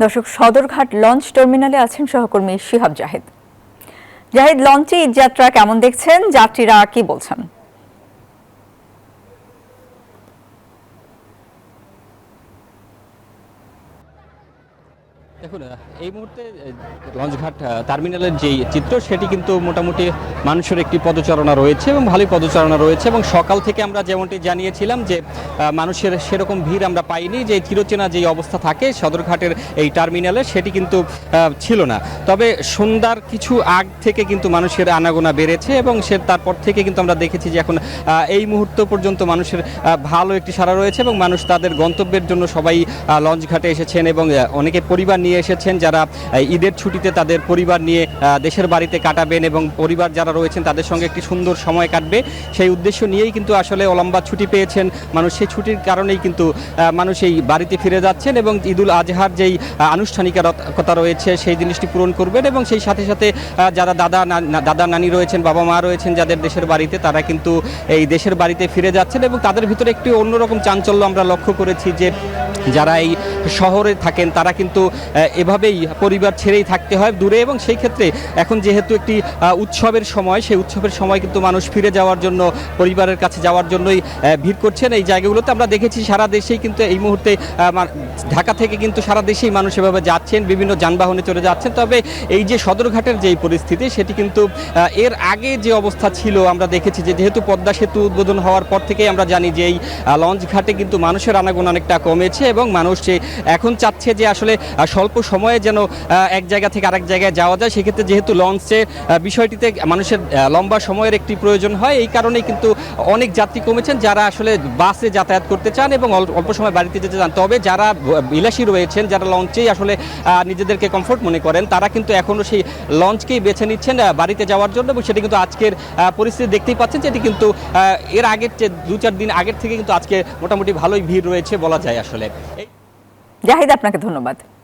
দর্শক, সদরঘাট লঞ্চ টার্মিনালে আছেন সহকর্মী শিহাব জাহিদ। জাহিদ, লঞ্চে ঈদ যাত্রা কেমন দেখছেন, যাত্রীরা কি বলছেন? দেখুন, এই মুহূর্তে লঞ্চঘাট টার্মিনালের যে চিত্র সেটি কিন্তু মোটামুটি মানুষের একটি পদচারণা রয়েছে এবং ভালোই পদচারণা রয়েছে, এবং সকাল থেকে আমরা যেমনটি জানিয়েছিলাম যে মানুষের সেরকম ভিড় আমরা পাইনি। যে চিরচেনা যেই অবস্থা থাকে সদরঘাটের এই টার্মিনালে সেটি কিন্তু ছিল না। তবে সন্ধ্যার কিছু আগ থেকে কিন্তু মানুষের আনাগোনা বেড়েছে এবং তারপর থেকে কিন্তু আমরা দেখেছি যে এখন এই মুহূর্ত পর্যন্ত মানুষের ভালো একটি সাড়া রয়েছে এবং মানুষ তাদের গন্তব্যের জন্য সবাই লঞ্চঘাটে এসেছেন এবং অনেকে পরিবার নিয়ে এসেছেন যারা ঈদের ছুটিতে তাদের পরিবার নিয়ে দেশের বাড়িতে কাটাবেন এবং পরিবার যারা রয়েছেন তাদের সঙ্গে একটি সুন্দর সময় কাটবে সেই উদ্দেশ্য নিয়েই কিন্তু আসলে লম্বা ছুটি পেয়েছেন মানুষ। সেই ছুটির কারণেই কিন্তু মানুষ এই বাড়িতে ফিরে যাচ্ছেন এবং ঈদুল আজহার যেই আনুষ্ঠানিকতা রয়েছে সেই জিনিসটি পূরণ করবেন এবং সেই সাথে সাথে যারা দাদা নানি রয়েছেন, বাবা মা রয়েছেন যাদের দেশের বাড়িতে, তারা কিন্তু এই দেশের বাড়িতে ফিরে যাচ্ছেন এবং তাদের ভিতরে একটি অন্যরকম চাঞ্চল্য আমরা লক্ষ্য করেছি যে যারা এই শহরে থাকেন তারা কিন্তু এভাবেই পরিবার ছেড়েই থাকতে হয় দূরে, এবং সেই ক্ষেত্রে এখন যেহেতু একটি উৎসবের সময়, সেই উৎসবের সময় কিন্তু মানুষ ফিরে যাওয়ার জন্য, পরিবারের কাছে যাওয়ার জন্যই ভিড় করছেন এই জায়গাগুলোতে। আমরা দেখেছি সারা দেশেই কিন্তু এই মুহূর্তে ঢাকা থেকে কিন্তু সারা দেশেই মানুষ এভাবে যাচ্ছেন, বিভিন্ন যানবাহনে চলে যাচ্ছেন। তবে এই যে সদরঘাটের যেই পরিস্থিতি সেটি কিন্তু এর আগে যে অবস্থা ছিল আমরা দেখেছি যে যেহেতু পদ্মা সেতু উদ্বোধন হওয়ার পর থেকেই আমরা জানি যে এই লঞ্চ ঘাটে কিন্তু মানুষের আনাগোনা অনেকটা কমেছে এবং মানুষ এখন চাচ্ছে যে আসলে স্বল্প সময়ে যেন এক জায়গা থেকে আরেক জায়গায় যাওয়া যায়। সেক্ষেত্রে যেহেতু লঞ্চের বিষয়টিতে মানুষের লম্বা সময়ের একটি প্রয়োজন হয়, এই কারণেই কিন্তু অনেক যাত্রী কমেছেন যারা আসলে বাসে যাতায়াত করতে চান এবং অল্প সময় বাড়িতে যেতে চান। তবে যারা বিলাসী রয়েছেন, যারা লঞ্চেই আসলে নিজেদেরকে কমফোর্ট মনে করেন, তারা কিন্তু এখনও সেই লঞ্চকেই বেছে নিচ্ছেন বাড়িতে যাওয়ার জন্য, এবং সেটি কিন্তু আজকের পরিস্থিতি দেখতেই পাচ্ছেন যে এটি কিন্তু এর আগের যে 2-4 দিন আগের থেকে কিন্তু আজকে মোটামুটি ভালোই ভিড় রয়েছে বলা যায় আসলে। জাহিদ, আপনাকে ধন্যবাদ।